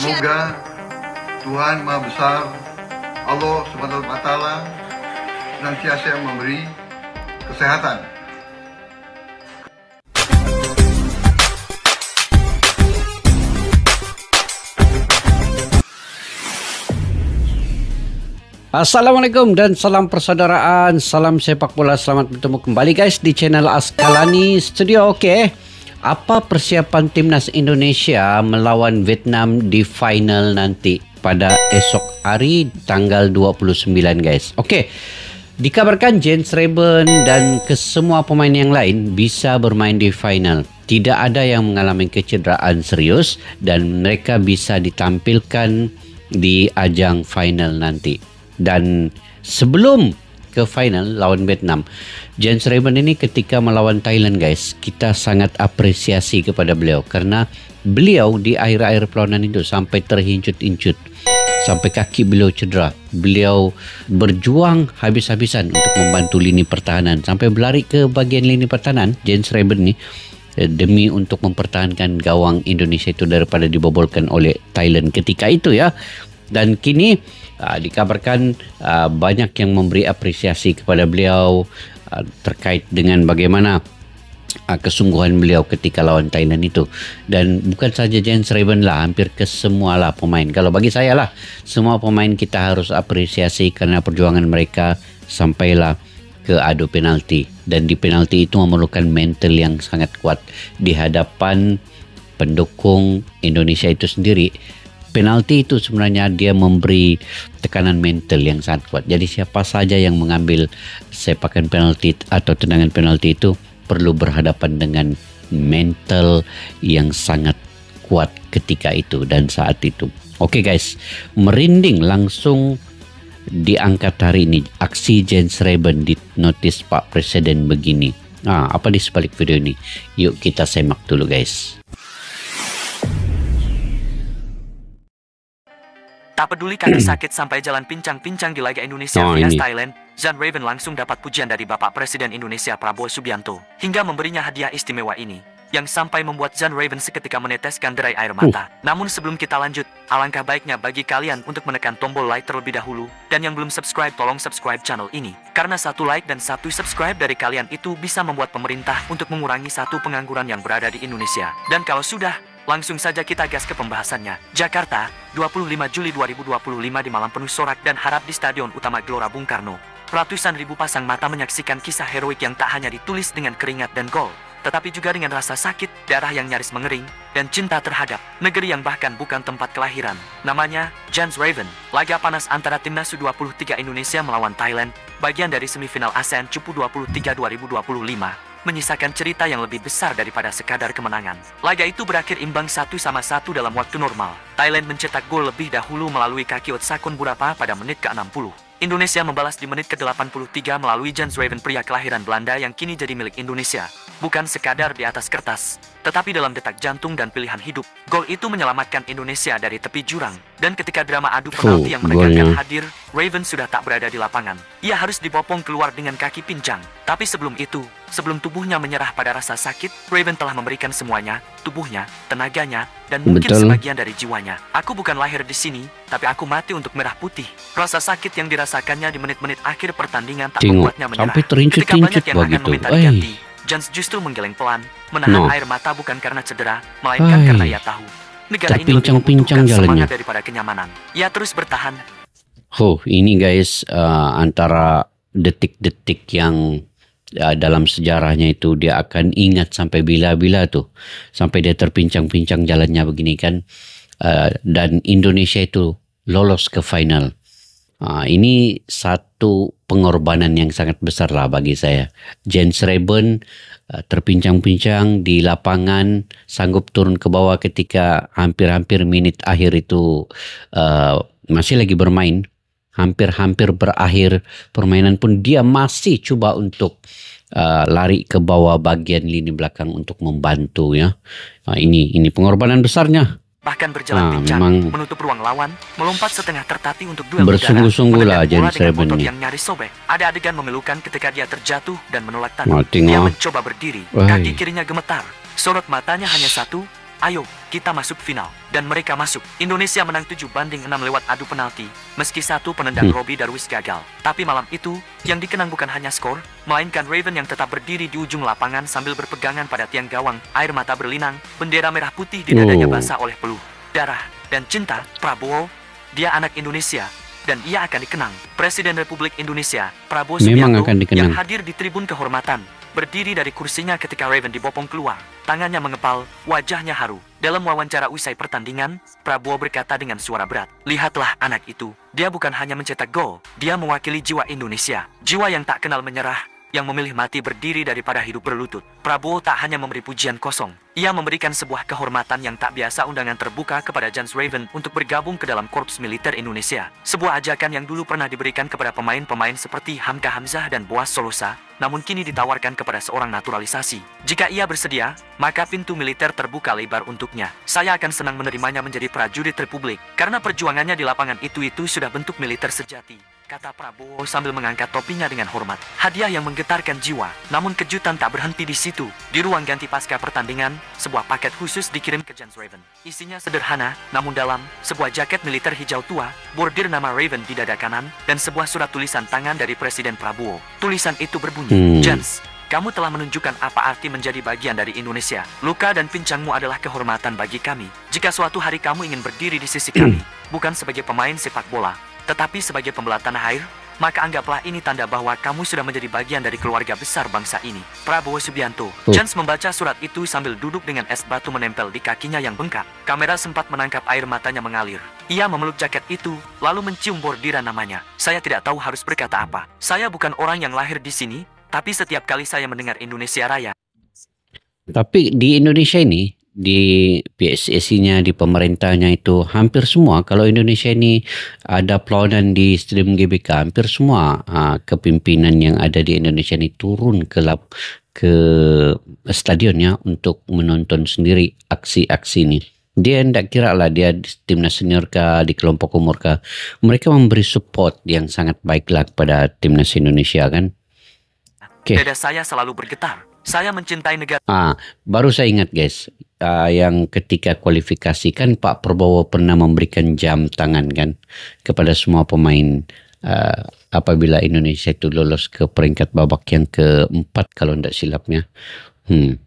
Semoga Tuhan Maha Besar, Allah Subhanahu wa Ta'ala, senantiasa yang memberi kesehatan. Assalamualaikum dan salam persaudaraan, salam sepak bola. Selamat bertemu kembali guys di channel Askalani Studio. Oke, apa persiapan timnas Indonesia melawan Vietnam di final nanti pada esok hari tanggal 29 guys. Oke, dikabarkan Jens Reben dan kesemua pemain yang lain bisa bermain di final. Tidak ada yang mengalami kecederaan serius dan mereka bisa ditampilkan di ajang final nanti. Dan sebelum ke final lawan Vietnam, Jens Reben ini ketika melawan Thailand guys, kita sangat apresiasi kepada beliau karena beliau di akhir-akhir perlawanan itu sampai terhincut-hincut, sampai kaki beliau cedera. Beliau berjuang habis-habisan untuk membantu lini pertahanan, sampai berlari ke bagian lini pertahanan Jens Reben ini demi untuk mempertahankan gawang Indonesia itu daripada dibobolkan oleh Thailand ketika itu ya. Dan kini dikabarkan banyak yang memberi apresiasi kepada beliau terkait dengan bagaimana kesungguhan beliau ketika lawan Thailand itu. Dan bukan saja Jens Reben lah, hampir kesemualah pemain. Kalau bagi saya lah, semua pemain kita harus apresiasi karena perjuangan mereka sampailah ke adu penalti. Dan di penalti itu memerlukan mental yang sangat kuat di hadapan pendukung Indonesia itu sendiri. Penalti itu sebenarnya dia memberi tekanan mental yang sangat kuat. Jadi siapa saja yang mengambil sepakan penalti atau tendangan penalti itu perlu berhadapan dengan mental yang sangat kuat ketika itu dan saat itu. Oke guys, merinding langsung diangkat hari ini aksi Jens Reben di notis Pak Presiden begini. Apa di sebalik video ini? Yuk kita semak dulu guys. Tak peduli kaki sakit sampai jalan pincang-pincang di laga Indonesia vs Thailand, Jens Reben langsung dapat pujian dari Bapak Presiden Indonesia Prabowo Subianto hingga memberinya hadiah istimewa ini, yang sampai membuat Jens Reben seketika meneteskan derai air mata. Namun sebelum kita lanjut, alangkah baiknya bagi kalian untuk menekan tombol like terlebih dahulu, dan yang belum subscribe tolong subscribe channel ini, karena satu like dan satu subscribe dari kalian itu bisa membuat pemerintah untuk mengurangi satu pengangguran yang berada di Indonesia. Dan kalau sudah, langsung saja kita gas ke pembahasannya. Jakarta, 25 Juli 2025 di malam penuh sorak dan harap di Stadion Utama Gelora Bung Karno. Ratusan ribu pasang mata menyaksikan kisah heroik yang tak hanya ditulis dengan keringat dan gol, tetapi juga dengan rasa sakit, darah yang nyaris mengering, dan cinta terhadap negeri yang bahkan bukan tempat kelahiran. Namanya Jens Reben. Laga panas antara timnas U23 Indonesia melawan Thailand, bagian dari semifinal ASEAN Cupu 23 2025. Menyisakan cerita yang lebih besar daripada sekadar kemenangan. Laga itu berakhir imbang 1-1 dalam waktu normal. Thailand mencetak gol lebih dahulu melalui kaki Otsakon Burapa pada menit ke-60. Indonesia membalas di menit ke-83 melalui Jens Reben, pria kelahiran Belanda yang kini jadi milik Indonesia. Bukan sekadar di atas kertas, tetapi dalam detak jantung dan pilihan hidup. Gol itu menyelamatkan Indonesia dari tepi jurang. Dan ketika drama adu penalti yang menegangkan hadir, Reben sudah tak berada di lapangan. Ia harus dibopong keluar dengan kaki pincang. Tapi sebelum itu, sebelum tubuhnya menyerah pada rasa sakit, Reben telah memberikan semuanya, tubuhnya, tenaganya, dan mungkin sebagian dari jiwanya. Aku bukan lahir di sini, tapi aku mati untuk merah putih. Rasa sakit yang dirasakannya di menit-menit akhir pertandingan tak membuatnya menyerah. Ketika banyak yang akan meminta diganti, Jens justru menggeleng pelan, menahan air mata bukan karena cedera, melainkan karena ia tahu negara ini lebih membutuhkan semangat daripada kenyamanan. Ia terus bertahan. Ini guys, antara detik-detik yang dalam sejarahnya itu dia akan ingat sampai bila-bila tuh, sampai dia terpincang-pincang jalannya begini kan. Dan Indonesia itu lolos ke final. Ini satu pengorbanan yang sangat besar lah bagi saya. Jens Reben terpincang-pincang di lapangan, sanggup turun ke bawah ketika hampir-hampir menit akhir itu masih lagi bermain. Hampir-hampir berakhir permainan pun dia masih coba untuk lari ke bawah bagian lini belakang untuk membantu ya. Ini pengorbanan besarnya. Bahkan berjalan pincang, menutup ruang lawan, melompat setengah tertatih untuk duel bersungguh-sungguh lah Jens Reben ini. Yang nyaris sobek. Ada adegan memilukan ketika dia terjatuh dan menolak tanah. Dia mencoba berdiri, kaki kirinya gemetar, sorot matanya hanya satu, ayo, kita masuk final. Dan mereka masuk. Indonesia menang 7-6 lewat adu penalti, meski satu penendang Robbie Darwis gagal. Tapi malam itu, yang dikenang bukan hanya skor, melainkan Raven yang tetap berdiri di ujung lapangan sambil berpegangan pada tiang gawang, air mata berlinang, bendera merah putih di dadanya basah oleh peluh, darah, dan cinta. Prabowo, dia anak Indonesia, dan ia akan dikenang. Presiden Republik Indonesia, Prabowo Memang Subianto, akan dikenang. yang hadir di tribun kehormatan, berdiri dari kursinya ketika Raven dibopong keluar. Tangannya mengepal, wajahnya haru. Dalam wawancara usai pertandingan, Prabowo berkata dengan suara berat, "Lihatlah anak itu. Dia bukan hanya mencetak gol, dia mewakili jiwa Indonesia. Jiwa yang tak kenal menyerah, yang memilih mati berdiri daripada hidup berlutut." Prabowo tak hanya memberi pujian kosong, ia memberikan sebuah kehormatan yang tak biasa, undangan terbuka kepada Jans Raven untuk bergabung ke dalam Korps Militer Indonesia. Sebuah ajakan yang dulu pernah diberikan kepada pemain-pemain seperti Hamka Hamzah dan Boas Solosa, namun kini ditawarkan kepada seorang naturalisasi. Jika ia bersedia, maka pintu militer terbuka lebar untuknya. Saya akan senang menerimanya menjadi prajurit Republik, karena perjuangannya di lapangan itu sudah bentuk militer sejati, kata Prabowo sambil mengangkat topinya dengan hormat. Hadiah yang menggetarkan jiwa. Namun kejutan tak berhenti di situ. Di ruang ganti pasca pertandingan, sebuah paket khusus dikirim ke Jans Raven. Isinya sederhana, namun dalam, sebuah jaket militer hijau tua, bordir nama Raven di dada kanan, dan sebuah surat tulisan tangan dari Presiden Prabowo. Tulisan itu berbunyi, "Jans, kamu telah menunjukkan apa arti menjadi bagian dari Indonesia. Luka dan pincangmu adalah kehormatan bagi kami. Jika suatu hari kamu ingin berdiri di sisi kami, bukan sebagai pemain sepak bola, tetapi sebagai pembela tanah air, maka anggaplah ini tanda bahwa kamu sudah menjadi bagian dari keluarga besar bangsa ini." Prabowo Subianto. Jans membaca surat itu sambil duduk dengan es batu menempel di kakinya yang bengkak. Kamera sempat menangkap air matanya mengalir. Ia memeluk jaket itu, lalu mencium bordiran namanya. "Saya tidak tahu harus berkata apa. Saya bukan orang yang lahir di sini, tapi setiap kali saya mendengar Indonesia Raya." Tapi di Indonesia ini, di PSSI-nya, di pemerintahnya itu hampir semua, kalau Indonesia ini ada perlawanan di Stadium GBK, hampir semua kepimpinan yang ada di Indonesia ini turun ke stadionnya untuk menonton sendiri aksi-aksi ini. Dia tidak kira lah dia di timnas senior kah, di kelompok umur kah, mereka memberi support yang sangat baik lah kepada timnas Indonesia kan. Dada saya selalu bergetar. Saya mencintai negara. Baru saya ingat guys, yang ketika kualifikasi kan Pak Prabowo pernah memberikan jam tangan kan kepada semua pemain apabila Indonesia itu lolos ke peringkat babak yang keempat kalau tidak silapnya.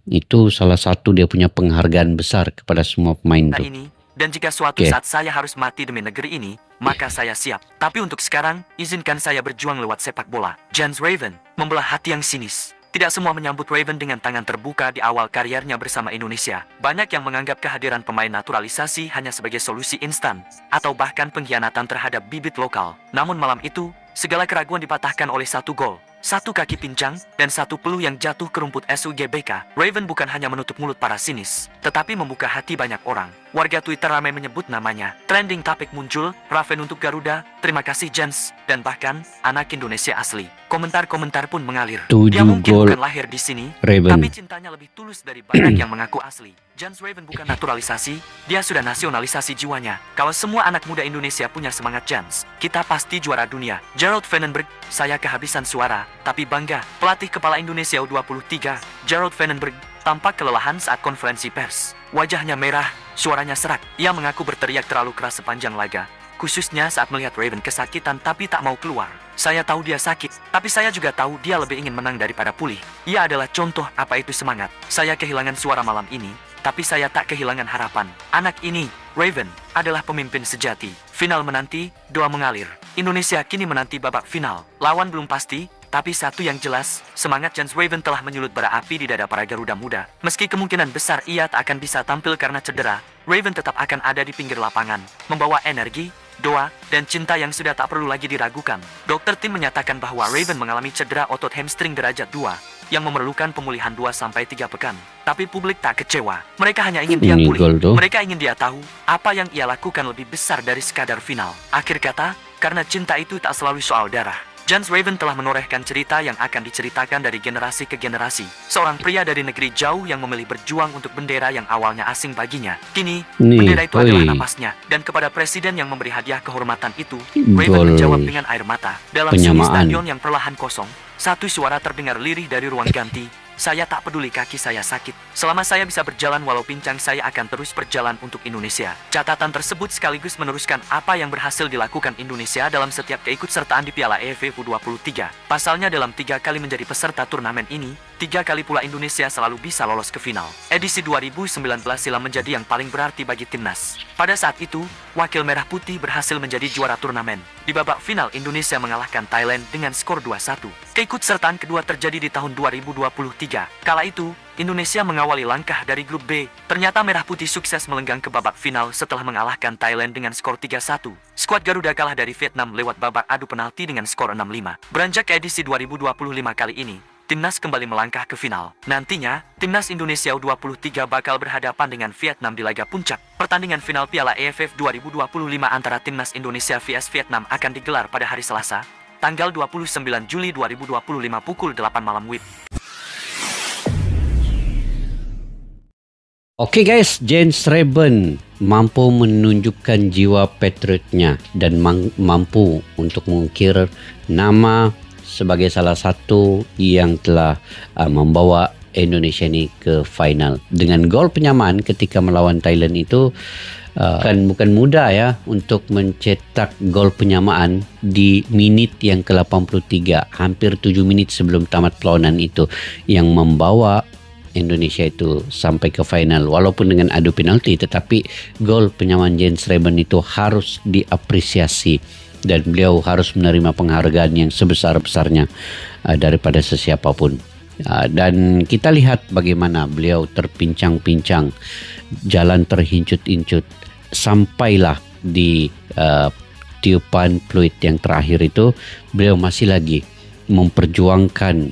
Itu salah satu dia punya penghargaan besar kepada semua pemain itu. Dan jika suatu saat saya harus mati demi negeri ini, maka saya siap. Tapi untuk sekarang, izinkan saya berjuang lewat sepak bola. Jans Raven membelah hati yang sinis. Tidak semua menyambut Raven dengan tangan terbuka di awal karirnya bersama Indonesia. Banyak yang menganggap kehadiran pemain naturalisasi hanya sebagai solusi instan, atau bahkan pengkhianatan terhadap bibit lokal. Namun malam itu, segala keraguan dipatahkan oleh satu gol, satu kaki pincang, dan satu peluh yang jatuh ke rumput SUGBK. Raven bukan hanya menutup mulut para sinis, tetapi membuka hati banyak orang. Warga Twitter ramai menyebut namanya. Trending topik muncul, Raven untuk Garuda, terima kasih Jans, dan bahkan anak Indonesia asli. Komentar-komentar pun mengalir. Dia mungkin bukan lahir di sini, Raven, tapi cintanya lebih tulus dari banyak yang mengaku asli. Jans Raven bukan naturalisasi, dia sudah nasionalisasi jiwanya. Kalau semua anak muda Indonesia punya semangat Jans, kita pasti juara dunia. Gerald Vandenberg, saya kehabisan suara, tapi bangga. Pelatih kepala Indonesia U23, Gerald Vandenberg, tampak kelelahan saat konferensi pers. Wajahnya merah, suaranya serak. Ia mengaku berteriak terlalu keras sepanjang laga, khususnya saat melihat Raven kesakitan tapi tak mau keluar. Saya tahu dia sakit, tapi saya juga tahu dia lebih ingin menang daripada pulih. Ia adalah contoh apa itu semangat. Saya kehilangan suara malam ini, tapi saya tak kehilangan harapan. Anak ini, Raven, adalah pemimpin sejati. Final menanti, doa mengalir. Indonesia kini menanti babak final. Lawan belum pasti, tapi satu yang jelas, semangat Jans Raven telah menyulut bara api di dada para Garuda muda. Meski kemungkinan besar ia tak akan bisa tampil karena cedera, Raven tetap akan ada di pinggir lapangan, membawa energi, doa, dan cinta yang sudah tak perlu lagi diragukan. Dokter tim menyatakan bahwa Raven mengalami cedera otot hamstring derajat 2, yang memerlukan pemulihan 2-3 pekan. Tapi publik tak kecewa. Mereka hanya ingin dia pulih. Mereka ingin dia tahu, apa yang ia lakukan lebih besar dari sekadar final. Akhir kata, karena cinta itu tak selalu soal darah. Jans Raven telah menorehkan cerita yang akan diceritakan dari generasi ke generasi. Seorang pria dari negeri jauh yang memilih berjuang untuk bendera yang awalnya asing baginya. Kini, bendera itu adalah napasnya. Dan kepada presiden yang memberi hadiah kehormatan itu, Raven menjawab dengan air mata. Dalam sini stadion yang perlahan kosong, satu suara terdengar lirih dari ruang ganti. Saya tak peduli kaki saya sakit. Selama saya bisa berjalan walau pincang, saya akan terus berjalan untuk Indonesia. Catatan tersebut sekaligus meneruskan apa yang berhasil dilakukan Indonesia dalam setiap keikutsertaan di Piala AFF U23. Pasalnya dalam 3 kali menjadi peserta turnamen ini, 3 kali pula Indonesia selalu bisa lolos ke final. Edisi 2019 silam menjadi yang paling berarti bagi timnas. Pada saat itu, wakil merah putih berhasil menjadi juara turnamen. Di babak final, Indonesia mengalahkan Thailand dengan skor 2-1. Keikutsertaan kedua terjadi di tahun 2023. Kala itu, Indonesia mengawali langkah dari grup B. Ternyata merah putih sukses melenggang ke babak final setelah mengalahkan Thailand dengan skor 3-1. Skuad Garuda kalah dari Vietnam lewat babak adu penalti dengan skor 6-5. Beranjak ke edisi 2025 kali ini, timnas kembali melangkah ke final. Nantinya, timnas Indonesia U23 bakal berhadapan dengan Vietnam di laga puncak. Pertandingan final Piala AFF 2025 antara timnas Indonesia vs Vietnam akan digelar pada hari Selasa, tanggal 29 Juli 2025 pukul 8 malam WIB. Oke guys, Jens Reben mampu menunjukkan jiwa patriotnya dan mampu untuk mengukir nama sebagai salah satu yang telah membawa Indonesia ini ke final. Dengan gol penyamaan ketika melawan Thailand itu bukan mudah ya untuk mencetak gol penyamaan di menit yang ke-83, hampir 7 menit sebelum tamat perlawanan itu, yang membawa Indonesia itu sampai ke final walaupun dengan adu penalti, tetapi gol penyamaan Jens Reben itu harus diapresiasi dan beliau harus menerima penghargaan yang sebesar-besarnya daripada sesiapapun. Dan kita lihat bagaimana beliau terpincang-pincang, jalan terhincut-hincut, sampailah di tiupan peluit yang terakhir itu beliau masih lagi memperjuangkan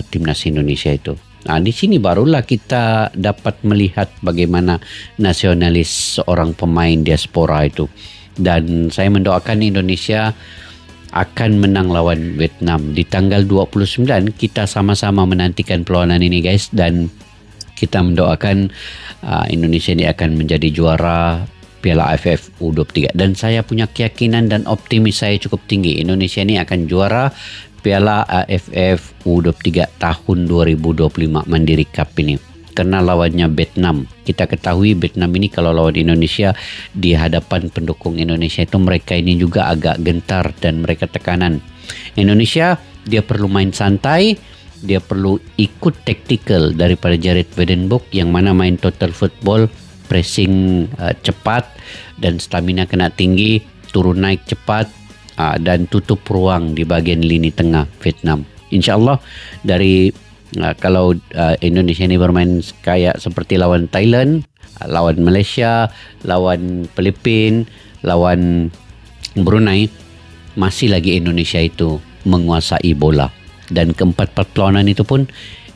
timnas Indonesia itu. Nah, di sini barulah kita dapat melihat bagaimana nasionalis seorang pemain diaspora itu. Dan saya mendoakan Indonesia akan menang lawan Vietnam di tanggal 29. Kita sama-sama menantikan perlawanan ini guys, dan kita mendoakan Indonesia ini akan menjadi juara Piala AFF U23. Dan saya punya keyakinan dan optimis saya cukup tinggi, Indonesia ini akan juara Piala AFF U23 tahun 2025 Mandiri Cup ini. Karena lawannya Vietnam. Kita ketahui Vietnam ini kalau lawan Indonesia di hadapan pendukung Indonesia itu mereka ini juga agak gentar dan mereka tekanan. Indonesia dia perlu main santai, dia perlu ikut taktikal daripada Jared Wedenbok yang mana main total football, pressing cepat dan stamina kena tinggi, turun naik cepat dan tutup ruang di bagian lini tengah Vietnam. InsyaAllah dari kalau Indonesia ini bermain kayak seperti lawan Thailand, lawan Malaysia, lawan Filipina, lawan Brunei, masih lagi Indonesia itu menguasai bola. Dan keempat perlawanan itu pun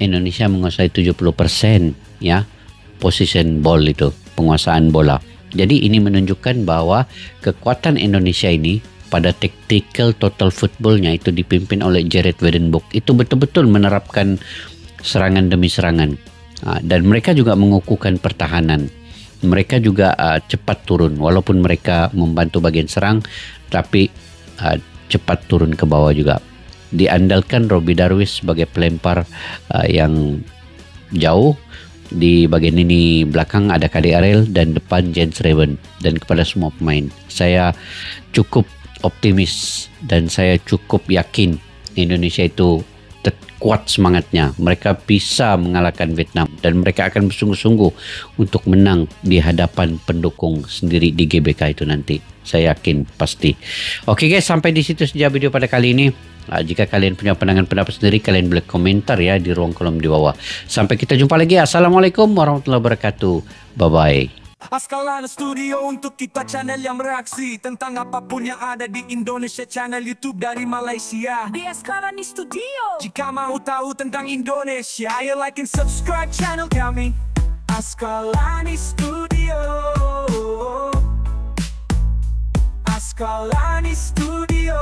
Indonesia menguasai 70% ya, possession ball itu, penguasaan bola. Jadi ini menunjukkan bahwa kekuatan Indonesia ini pada tactical total footballnya itu dipimpin oleh Jared Wedenbok itu betul-betul menerapkan serangan demi serangan, dan mereka juga mengukuhkan pertahanan. Mereka juga cepat turun walaupun mereka membantu bagian serang, tapi cepat turun ke bawah juga. Diandalkan Robbie Darwish sebagai pelempar yang jauh. Di bagian ini belakang ada Kade Arel dan depan Jens Reben. Dan kepada semua pemain, saya cukup optimis dan saya cukup yakin Indonesia itu kuat semangatnya. Mereka bisa mengalahkan Vietnam dan mereka akan bersungguh-sungguh untuk menang di hadapan pendukung sendiri di GBK itu nanti. Saya yakin pasti. Oke guys, sampai di situ saja video pada kali ini. Jika kalian punya pandangan pendapat sendiri, kalian boleh komentar ya di ruang kolom di bawah. Sampai kita jumpa lagi. Assalamualaikum warahmatullahi wabarakatuh. Bye-bye. Askalani Studio untuk kita channel yang bereaksi tentang apapun yang ada di Indonesia, channel YouTube dari Malaysia di Askalani Studio. Jika mau tahu tentang Indonesia, ayo like and subscribe channel kami Askalani Studio. Askalani Studio.